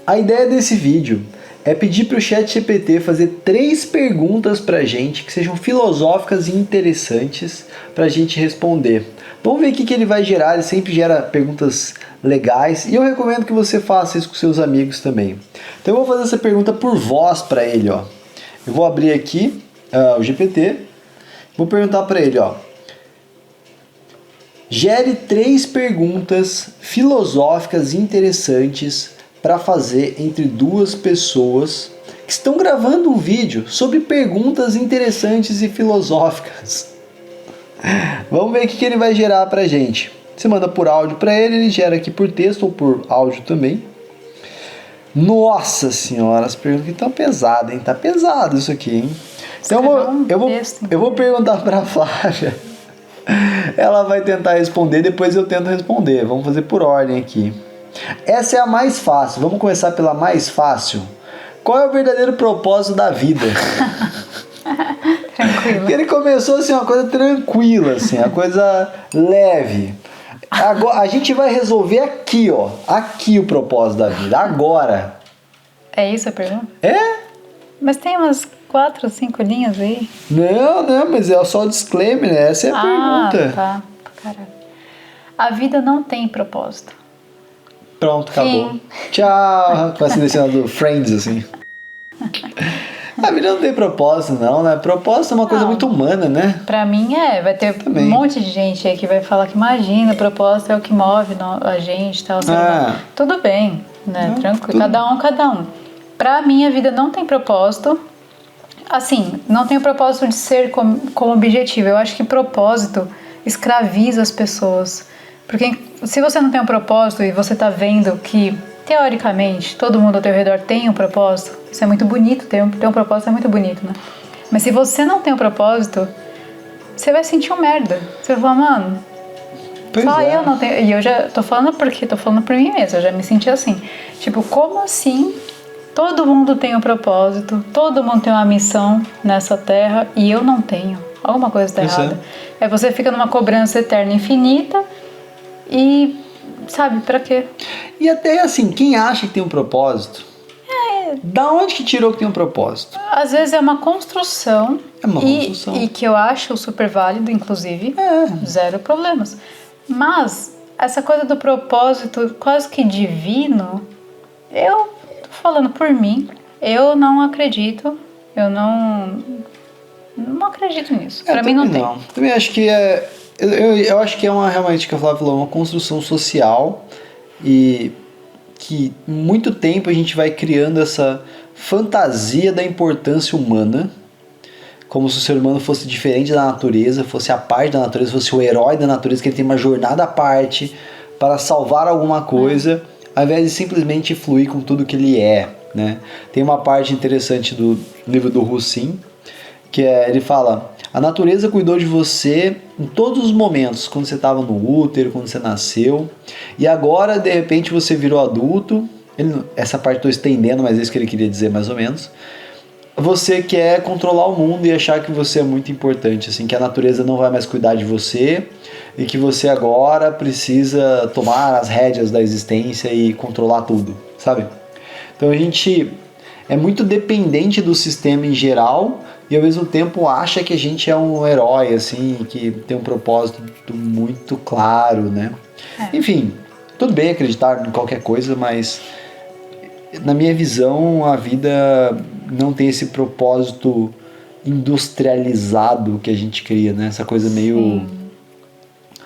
A ideia desse vídeo é pedir para o ChatGPT fazer 3 perguntas para a gente que sejam filosóficas e interessantes para a gente responder. Vamos ver o que ele vai gerar, ele sempre gera perguntas legais e eu recomendo que você faça isso com seus amigos também. Então eu vou fazer essa pergunta por voz para ele. Ó. Eu vou abrir aqui o GPT, vou perguntar para ele, ó. Gere 3 perguntas filosóficas interessantes para fazer entre 2 pessoas que estão gravando um vídeo sobre perguntas interessantes e filosóficas. Vamos ver o que ele vai gerar para a gente. Você manda por áudio para ele, ele gera aqui por texto ou por áudio também. Nossa senhora, as perguntas estão pesadas, hein? Tá pesado isso aqui, hein? Então eu vou perguntar para a Flávia. Ela vai tentar responder, depois eu tento responder. Vamos fazer por ordem aqui. Essa é a mais fácil. Vamos começar pela mais fácil. Qual é o verdadeiro propósito da vida? Tranquilo. Ele começou assim, uma coisa tranquila, assim, uma coisa leve. Agora, a gente vai resolver aqui, ó. Aqui o propósito da vida. Agora. É isso a pergunta? É? Mas tem umas 4 ou 5 linhas aí. Não, mas é só o disclaimer, né? Essa é a pergunta. Tá. Caralho. A vida não tem propósito. Pronto, acabou. Sim. Tchau. Com essa cena do Friends, assim. A vida não tem propósito, não, né? Propósito é uma coisa muito humana, né? Pra mim vai ter Também. um monte de gente aí que vai falar que imagina, propósito é o que move a gente e tal. Tudo bem, né? Tranquilo. Cada um. Pra mim a vida não tem propósito. Assim, não tem o propósito de ser como objetivo. Eu acho que propósito escraviza as pessoas. Porque se você não tem um propósito e você tá vendo que, teoricamente, todo mundo ao teu redor tem um propósito, isso é muito bonito, ter um propósito é muito bonito, né? Mas se você não tem um propósito, você vai sentir um merda. Você vai falar, mano, eu não tenho... E eu já tô falando por mim mesma, eu já me senti assim. Tipo, como assim todo mundo tem um propósito, todo mundo tem uma missão nessa terra e eu não tenho? Alguma coisa tá errada. Aí você fica numa cobrança eterna infinita e, sabe, pra quê? E até assim, quem acha que tem um propósito, da onde que tirou que tem um propósito? Às vezes é uma construção. É uma construção. E que eu acho super válido, inclusive. Zero problemas. Mas essa coisa do propósito quase que divino, eu tô falando por mim, eu não acredito. Eu não acredito nisso. Pra mim não tem. Também acho que eu acho que é realmente, que a Flávia falou, uma construção social e que muito tempo a gente vai criando essa fantasia da importância humana, como se o ser humano fosse diferente da natureza, fosse a parte da natureza, fosse o herói da natureza, que ele tem uma jornada à parte para salvar alguma coisa, ao invés de simplesmente fluir com tudo que ele é, né? Tem uma parte interessante do livro do Russin, que ele fala: a natureza cuidou de você em todos os momentos, quando você estava no útero, quando você nasceu, e agora de repente você virou adulto. Essa parte estou estendendo, mas é isso que ele queria dizer mais ou menos. Você quer controlar o mundo e achar que você é muito importante, assim, que a natureza não vai mais cuidar de você e que você agora precisa tomar as rédeas da existência e controlar tudo, sabe? Então a gente é muito dependente do sistema em geral e ao mesmo tempo acha que a gente é um herói, assim, que tem um propósito muito claro, né? Enfim, tudo bem acreditar em qualquer coisa, mas na minha visão a vida não tem esse propósito industrializado que a gente cria, né? Essa coisa meio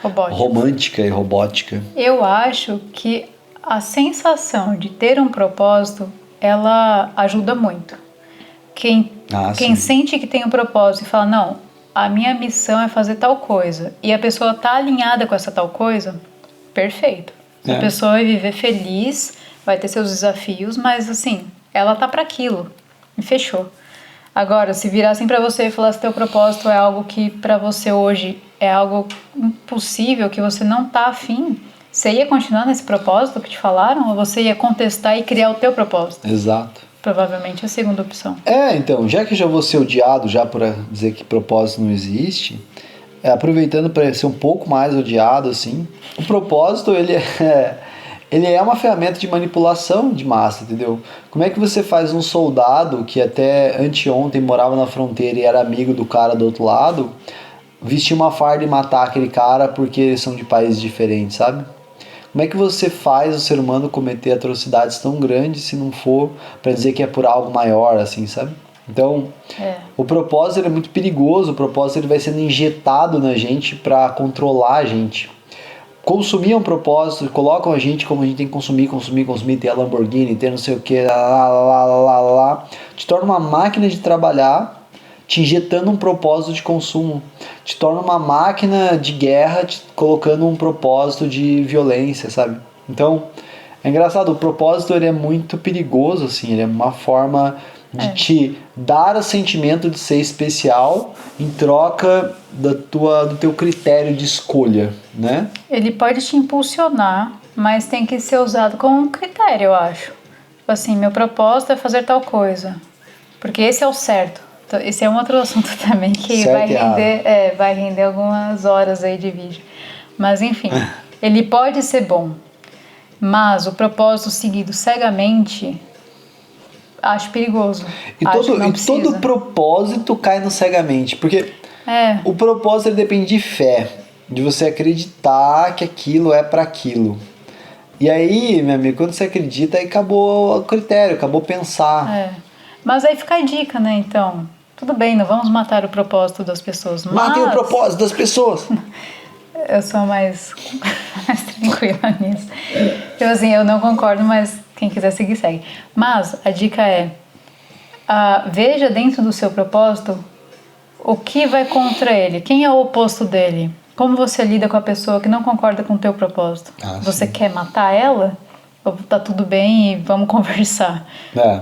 romântica e robótica. Eu acho que a sensação de ter um propósito, ela ajuda muito. Quem sente que tem um propósito e fala, não, a minha missão é fazer tal coisa, e a pessoa tá alinhada com essa tal coisa, perfeito. A pessoa vai viver feliz, vai ter seus desafios, mas assim, ela tá para aquilo, e fechou. Agora, se virassem para você e falassem que teu propósito é algo que para você hoje é algo impossível, que você não tá afim, você ia continuar nesse propósito que te falaram, ou você ia contestar e criar o teu propósito? Exato. Provavelmente a segunda opção. Então, já que eu já vou ser odiado já por dizer que propósito não existe, aproveitando para ser um pouco mais odiado, assim, o propósito, ele é uma ferramenta de manipulação de massa, entendeu? Como é que você faz um soldado que até anteontem morava na fronteira e era amigo do cara do outro lado, vestir uma farda e matar aquele cara porque eles são de países diferentes, sabe? Como é que você faz o ser humano cometer atrocidades tão grandes se não for para dizer que é por algo maior, assim, sabe? Então, o propósito ele é muito perigoso, o propósito ele vai sendo injetado na gente para controlar a gente. Consumir é um propósito, colocam a gente como a gente tem que consumir, ter a Lamborghini, ter não sei o que, lá. Te torna uma máquina de trabalhar, te injetando um propósito de consumo. Te torna uma máquina de guerra, te colocando um propósito de violência, sabe? Então, é engraçado, o propósito ele é muito perigoso, assim, ele é uma forma de te dar o sentimento de ser especial em troca do teu critério de escolha, né? Ele pode te impulsionar, mas tem que ser usado como um critério, eu acho. Tipo assim, meu propósito é fazer tal coisa, porque esse é o certo. Então, esse é um outro assunto também que vai render algumas horas aí de vídeo. Mas enfim, ele pode ser bom, mas o propósito seguido cegamente acho perigoso. E todo propósito cai no cegamente, porque o propósito ele depende de fé, de você acreditar que aquilo é para aquilo. E aí, meu amigo, quando você acredita, aí acabou o critério, acabou pensar. Mas aí fica a dica, né? Então, tudo bem, não vamos matar o propósito das pessoas. Matem o propósito das pessoas! Eu sou mais tranquila nisso. Então, assim, eu não concordo, mas quem quiser seguir, segue. Mas a dica é, veja dentro do seu propósito o que vai contra ele. Quem é o oposto dele? Como você lida com a pessoa que não concorda com o teu propósito? Você quer matar ela? Ou tá tudo bem e vamos conversar?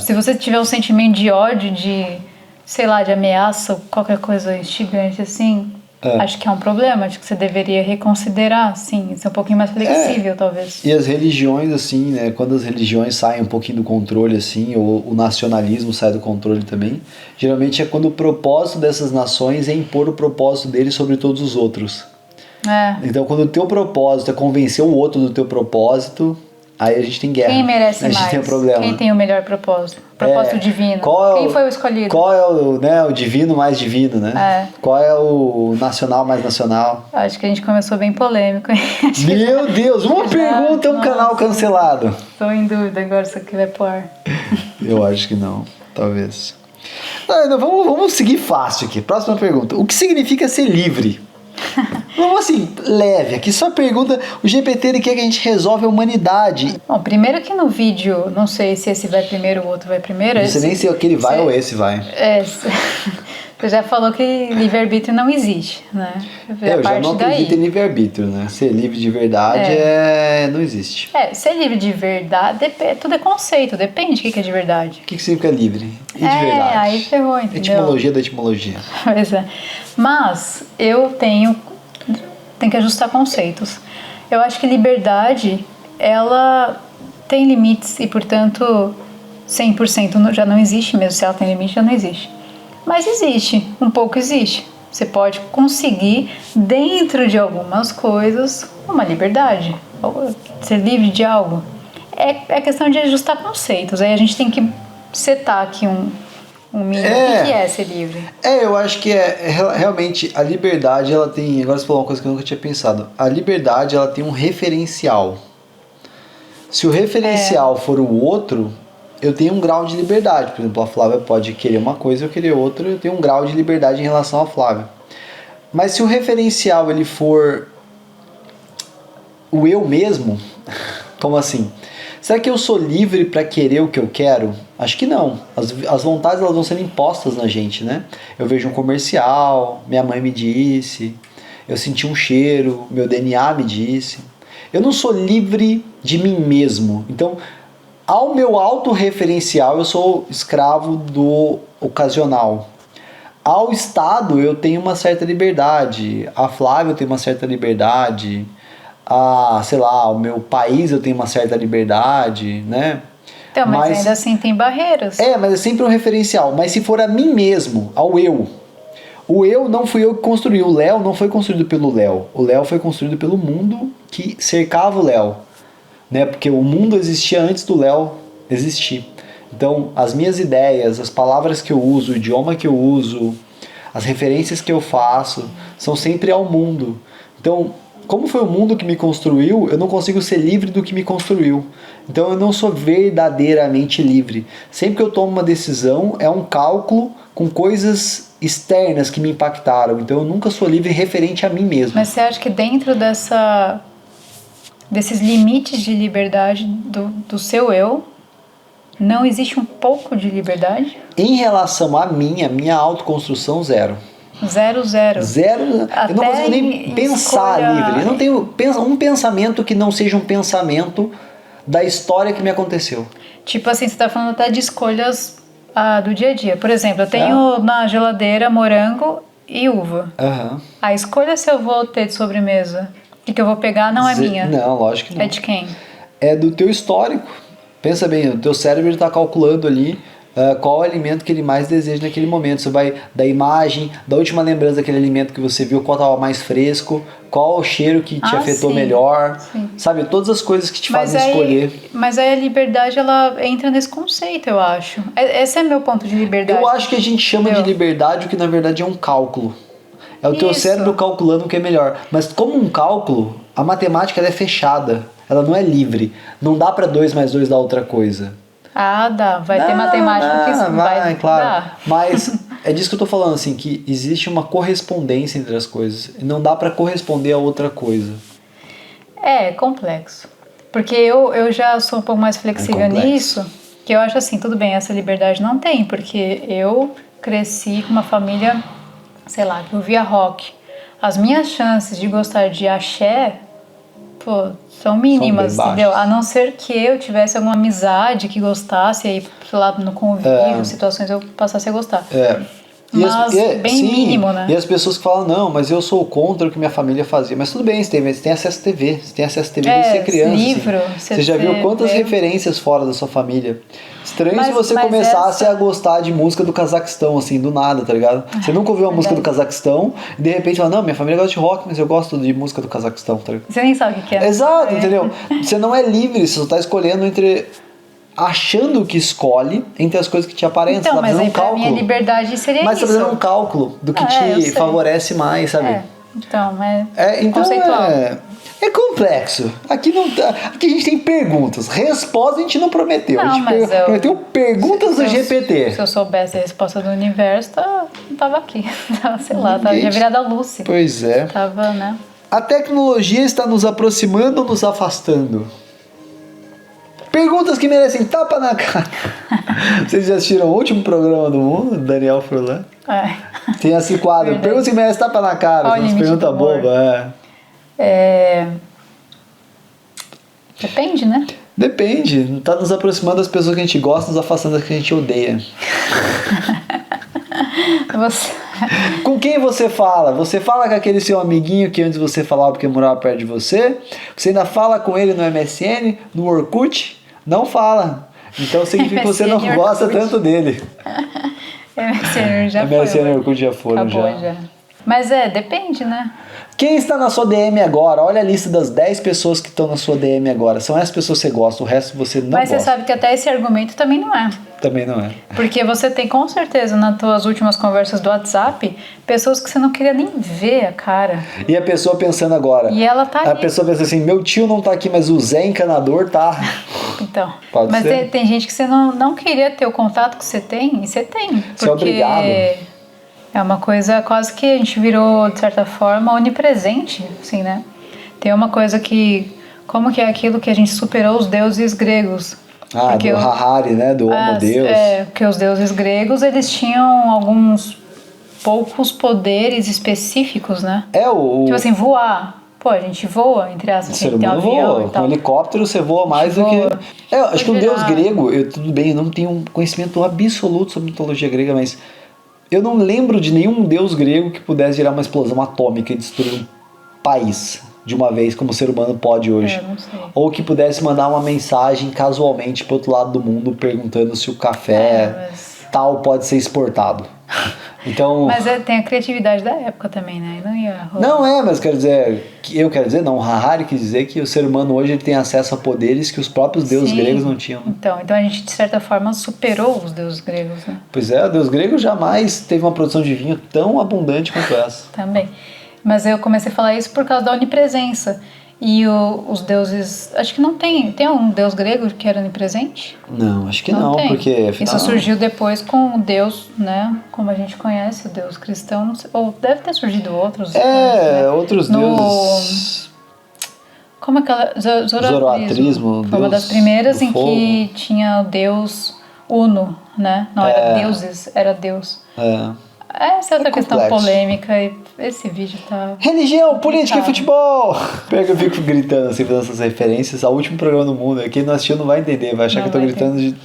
Se você tiver um sentimento de ódio, de, sei lá, de ameaça, qualquer coisa instigante assim... Acho que é um problema, acho que você deveria reconsiderar, sim, ser um pouquinho mais flexível, talvez. E as religiões, assim, né, quando as religiões saem um pouquinho do controle, assim, ou o nacionalismo sai do controle também, geralmente é quando o propósito dessas nações é impor o propósito deles sobre todos os outros. Então, quando o teu propósito é convencer o outro do teu propósito, aí a gente tem guerra. Quem merece mais? A gente tem um problema. Quem tem o melhor propósito? Propósito divino. Quem foi o escolhido? Qual é o divino mais divino, né? Qual é o nacional mais nacional? Acho que a gente começou bem polêmico. Meu Deus, uma pergunta é um canal cancelado. Estou em dúvida agora se aqui vai pro ar. Eu acho que não, talvez. Vamos seguir fácil aqui. Próxima pergunta. O que significa ser livre? Vamos assim, leve. Aqui só pergunta, o GPT ele quer que a gente resolve a humanidade. Bom, primeiro que no vídeo, não sei se esse vai primeiro ou o outro vai primeiro. Você nem sei o que ele vai ou esse vai. Você já falou que livre-arbítrio não existe, né? Eu já não acredito em livre-arbítrio, né? Ser livre de verdade não existe. Ser livre de verdade, tudo é conceito, depende do que é de verdade. O que significa livre? E de verdade? Aí ferrou, entendeu? Etimologia da etimologia. Pois é. Mas eu tenho que ajustar conceitos. Eu acho que liberdade, ela tem limites e, portanto, 100% já não existe mesmo. Se ela tem limite, já não existe. Mas existe, um pouco existe. Você pode conseguir, dentro de algumas coisas, uma liberdade. Ser livre de algo. É questão de ajustar conceitos. Aí a gente tem que setar aqui um mínimo. O que é ser livre? Eu acho que realmente a liberdade, ela tem... Agora você falou uma coisa que eu nunca tinha pensado. A liberdade, ela tem um referencial. Se o referencial for o outro... eu tenho um grau de liberdade. Por exemplo, a Flávia pode querer uma coisa, eu querer outra, eu tenho um grau de liberdade em relação à Flávia. Mas se o referencial ele for o eu mesmo, como assim? Será que eu sou livre para querer o que eu quero? Acho que não. As vontades elas vão sendo impostas na gente, né? Eu vejo um comercial, minha mãe me disse, eu senti um cheiro, meu DNA me disse. Eu não sou livre de mim mesmo. Então, ao meu autorreferencial, eu sou escravo do ocasional. Ao Estado, eu tenho uma certa liberdade. A Flávia tem uma certa liberdade. Sei lá, o meu país eu tenho uma certa liberdade, né? Então, mas ainda assim tem barreiras. Mas é sempre um referencial. Mas se for a mim mesmo, ao eu. O eu não fui eu que construí. O Léo não foi construído pelo Léo. O Léo foi construído pelo mundo que cercava o Léo. né? Porque o mundo existia antes do Léo existir. Então, as minhas ideias, as palavras que eu uso, o idioma que eu uso, as referências que eu faço, são sempre ao mundo. Então, como foi o mundo que me construiu, eu não consigo ser livre do que me construiu. Então, eu não sou verdadeiramente livre. Sempre que eu tomo uma decisão, é um cálculo com coisas externas que me impactaram. Então, eu nunca sou livre referente a mim mesmo. Mas você acha que dentro desses limites de liberdade do seu eu, não existe um pouco de liberdade? Em relação a minha autoconstrução, zero. Zero. Até eu não consigo nem pensar livre. Eu não tenho um pensamento que não seja um pensamento da história que me aconteceu. Tipo assim, você tá falando até de escolhas do dia a dia. Por exemplo, eu tenho na geladeira morango e uva. Uhum. A escolha se eu vou ter de sobremesa, o que eu vou pegar, não é minha. Não, lógico que não. É de quem? É do teu histórico. Pensa bem, o teu cérebro está calculando ali qual o alimento que ele mais deseja naquele momento. Você vai da imagem, da última lembrança daquele alimento que você viu, qual estava mais fresco, qual o cheiro que te afetou melhor, sabe? Todas as coisas que te fazem escolher. Mas aí a liberdade, ela entra nesse conceito, eu acho. Esse é meu ponto de liberdade. Eu acho que a gente chama de liberdade o que na verdade é um cálculo. É o teu cérebro calculando o que é melhor. Mas como um cálculo, a matemática ela é fechada. Ela não é livre. Não dá para 2 mais 2 dar outra coisa. Ah, dá. Vai ter matemática que isso vai claro. dar. Mas é disso que eu tô falando, assim, que existe uma correspondência entre as coisas. E não dá para corresponder a outra coisa. É complexo. Porque eu já sou um pouco mais flexível nisso. Que eu acho assim, tudo bem, essa liberdade não tem. Porque eu cresci com uma família, sei lá, que ouvia rock. As minhas chances de gostar de axé, pô, são mínimas, entendeu? A não ser que eu tivesse alguma amizade que gostasse, aí, sei lá, no convívio, situações eu passasse a gostar. Mas bem mínimo, né? E as pessoas que falam, não, mas eu sou contra o que minha família fazia. Mas tudo bem, você tem acesso à TV. Você tem acesso à TV desde ser criança. Livro. Assim. Você já viu quantas referências fora da sua família? Estranho se você começasse a gostar de música do Cazaquistão, assim, do nada, tá ligado? Você nunca ouviu uma música do Cazaquistão e de repente fala, não, minha família gosta de rock, mas eu gosto de música do Cazaquistão, tá ligado? Você nem sabe o que é. Exato, entendeu? Você não é livre, você só tá escolhendo achando que escolhe entre as coisas que te aparentam. Então, mas aí pra minha liberdade seria mas isso. Mas você tá fazendo um cálculo do que te favorece mais, sabe? Então, conceitual. É complexo. Aqui a gente tem perguntas. Resposta a gente não prometeu. Não, a gente prometeu perguntas do GPT. Se eu soubesse a resposta do universo, não tava aqui. Sei lá, já virada a Lucy. Pois é. Tava, né? A tecnologia está nos aproximando ou nos afastando? Perguntas que merecem tapa na cara. Vocês já assistiram o último programa do mundo, Daniel Furlan? Tem esse quadro. Verdade. Perguntas que merecem tapa na cara. Umas perguntas bobas. Depende, né? Depende. Tá nos aproximando das pessoas que a gente gosta, nos afastando das que a gente odeia. Com quem você fala? Você fala com aquele seu amiguinho que antes você falava porque morava perto de você? Você ainda fala com ele no MSN, no Orkut? Não fala. Então significa que você não gosta tanto dele. MSN já foi. MSN e Orkut já foram. Acabou já. Mas depende, né? Quem está na sua DM agora? Olha a lista das 10 pessoas que estão na sua DM agora. São essas pessoas que você gosta, o resto você não gosta. Mas você sabe que até esse argumento também não é. Também não é. Porque você tem com certeza nas tuas últimas conversas do WhatsApp pessoas que você não queria nem ver a cara. E a pessoa pensando agora. E ela tá A pessoa pensa assim, meu tio não tá aqui, mas o Zé Encanador tá. Então. Pode mas ser? Tem gente que você não queria ter o contato que você tem, e você tem. Você é obrigado. É uma coisa quase que a gente virou, de certa forma, onipresente, assim, né? Tem uma coisa que... Como que é aquilo que a gente superou os deuses gregos? Porque do Harari, né? Do Homo Deus. Porque os deuses gregos, eles tinham alguns poucos poderes específicos, né? Tipo assim, voar. Pô, a gente voa, entre aspas. O ser humano voa. Com helicóptero você voa mais do que... acho que um deus grego... Tudo bem, eu não tenho um conhecimento absoluto sobre mitologia grega, mas... Eu não lembro de nenhum deus grego que pudesse gerar uma explosão atômica e destruir um país de uma vez, como o ser humano pode hoje. Não sei. Ou que pudesse mandar uma mensagem casualmente pro outro lado do mundo perguntando se o café tal pode ser exportado. Então... Mas tem a criatividade da época também, né? Não ia rolar. Não mas eu quero dizer, não, o Harari quis dizer que o ser humano hoje ele tem acesso a poderes que os próprios deuses gregos não tinham. Né? Então a gente, de certa forma, superou os deuses gregos, né? Pois é, o deus grego jamais teve uma produção de vinho tão abundante quanto essa. Também. Mas eu comecei a falar isso por causa da onipresença. E os deuses... Acho que não tem... Tem um deus grego que era onipresente? Não, acho que não porque... Afinal, isso surgiu depois com o Deus, né? Como a gente conhece, o Deus cristão. Não sei, ou deve ter surgido outros. Né? Outros deuses... Como é aquela... Zoroatrismo. Foi uma das primeiras em que tinha o Deus Uno, né? Não era deuses, era Deus. Essa é outra questão polêmica e esse vídeo tá... Religião, política e futebol! Pega, eu fico gritando assim, fazendo essas referências ao último programa do mundo. Quem não assistiu não vai entender, vai achar que eu tô gritando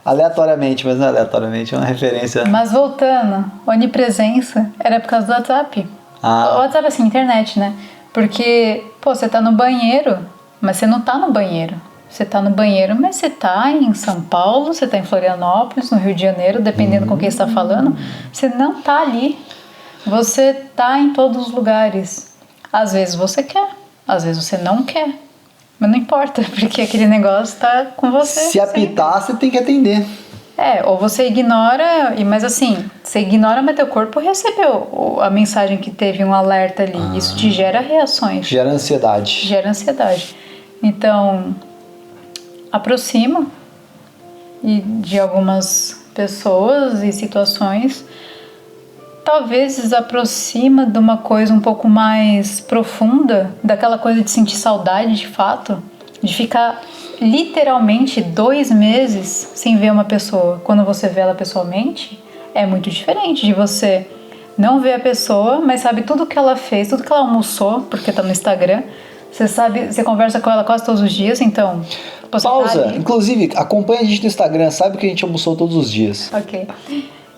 aleatoriamente, mas não é aleatoriamente, é uma referência. Mas voltando, onipresença era por causa do WhatsApp. O WhatsApp, assim, internet, né? Porque, você tá no banheiro, mas você não tá no banheiro. Você tá no banheiro, mas você tá em São Paulo, você tá em Florianópolis, no Rio de Janeiro, dependendo com quem você tá falando, você não tá ali. Você tá em todos os lugares. Às vezes você quer, às vezes você não quer. Mas não importa, porque aquele negócio tá com você. Se apitar, você tem que atender. Ou você ignora, mas assim, você ignora, mas teu corpo recebeu a mensagem que teve um alerta ali. Isso te gera reações. Gera ansiedade. Então... aproxima de algumas pessoas e situações, talvez desaproxima de uma coisa um pouco mais profunda, daquela coisa de sentir saudade de fato, de ficar literalmente 2 meses sem ver uma pessoa. Quando você vê ela pessoalmente, é muito diferente de você não ver a pessoa, mas sabe tudo que ela fez, tudo que ela almoçou, porque tá no Instagram. Você sabe, você conversa com ela quase todos os dias, então... Pausa! Tá, inclusive, acompanha a gente no Instagram, sabe que a gente almoçou todos os dias. Ok.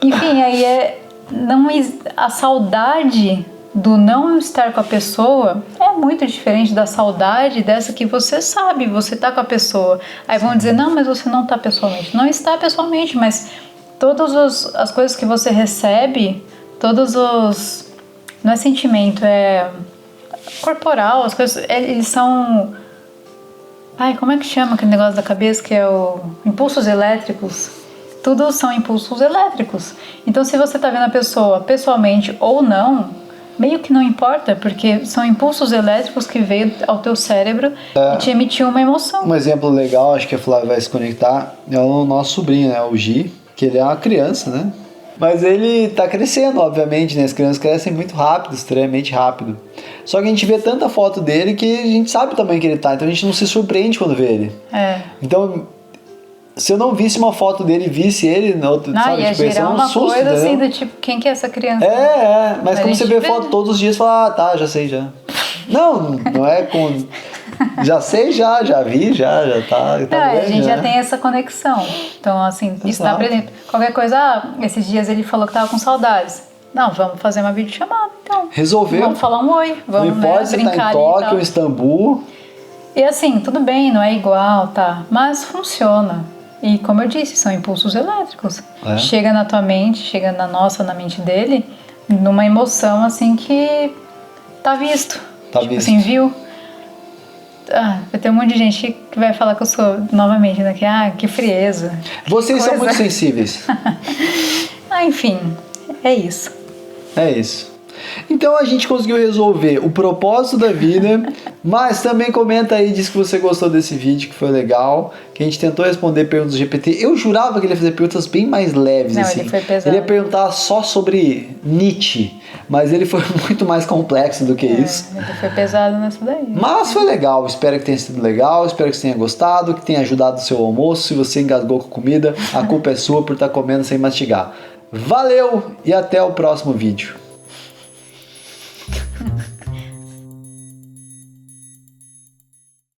Enfim, aí a saudade do não estar com a pessoa é muito diferente da saudade dessa que você sabe, você tá com a pessoa. Aí vão dizer, não, mas você não tá pessoalmente. Não está pessoalmente, mas todas as coisas que você recebe, não é sentimento, é corporal, as coisas, eles são... como é que chama aquele negócio da cabeça que é o impulsos elétricos? Tudo são impulsos elétricos. Então, se você tá vendo a pessoa pessoalmente ou não, meio que não importa, porque são impulsos elétricos que veio ao teu cérebro e te emitiu uma emoção. Um exemplo legal, acho que a Flávia vai se conectar, é o nosso sobrinho, né, o Gi, que ele é uma criança, né? Mas ele tá crescendo, obviamente, né? As crianças crescem muito rápido, extremamente rápido. Só que a gente vê tanta foto dele que a gente sabe o tamanho que ele tá, então a gente não se surpreende quando vê ele. Então, se eu não visse uma foto dele e visse ele, sabe, ia tipo, gerar uma susto, coisa assim do tipo, quem que é essa criança? Mas como você vê foto todos os dias, fala, tá, já sei já. Não é com... Já sei, já vi, já tá não, grande, a gente já tem essa conexão. Então, assim, isso tá presente. Qualquer coisa, esses dias ele falou que tava com saudades. Não, vamos fazer uma videochamada, então. Resolveu. Vamos falar um oi. Vamos, não importa se tá em Tóquio, Istambul. E assim, tudo bem, não é igual, tá? Mas funciona. E como eu disse, são impulsos elétricos. Chega na tua mente, chega na nossa, na mente dele, numa emoção assim que tá visto. Assim, viu? Vai ter um monte de gente que vai falar que eu sou, novamente, né? Que frieza. Vocês são muito sensíveis. Enfim, é isso. É isso. Então a gente conseguiu resolver o propósito da vida, mas também comenta aí, diz que você gostou desse vídeo, que foi legal, que a gente tentou responder perguntas do GPT. Eu jurava que ele ia fazer perguntas bem mais leves, assim. Ele foi pesado. Ele ia perguntar só sobre Nietzsche, mas ele foi muito mais complexo do que isso. Ele foi pesado nessa daí. Mas foi legal, espero que tenha sido legal, espero que você tenha gostado, que tenha ajudado o seu almoço. Se você engasgou com comida, a culpa é sua por estar comendo sem mastigar. Valeu e até o próximo vídeo.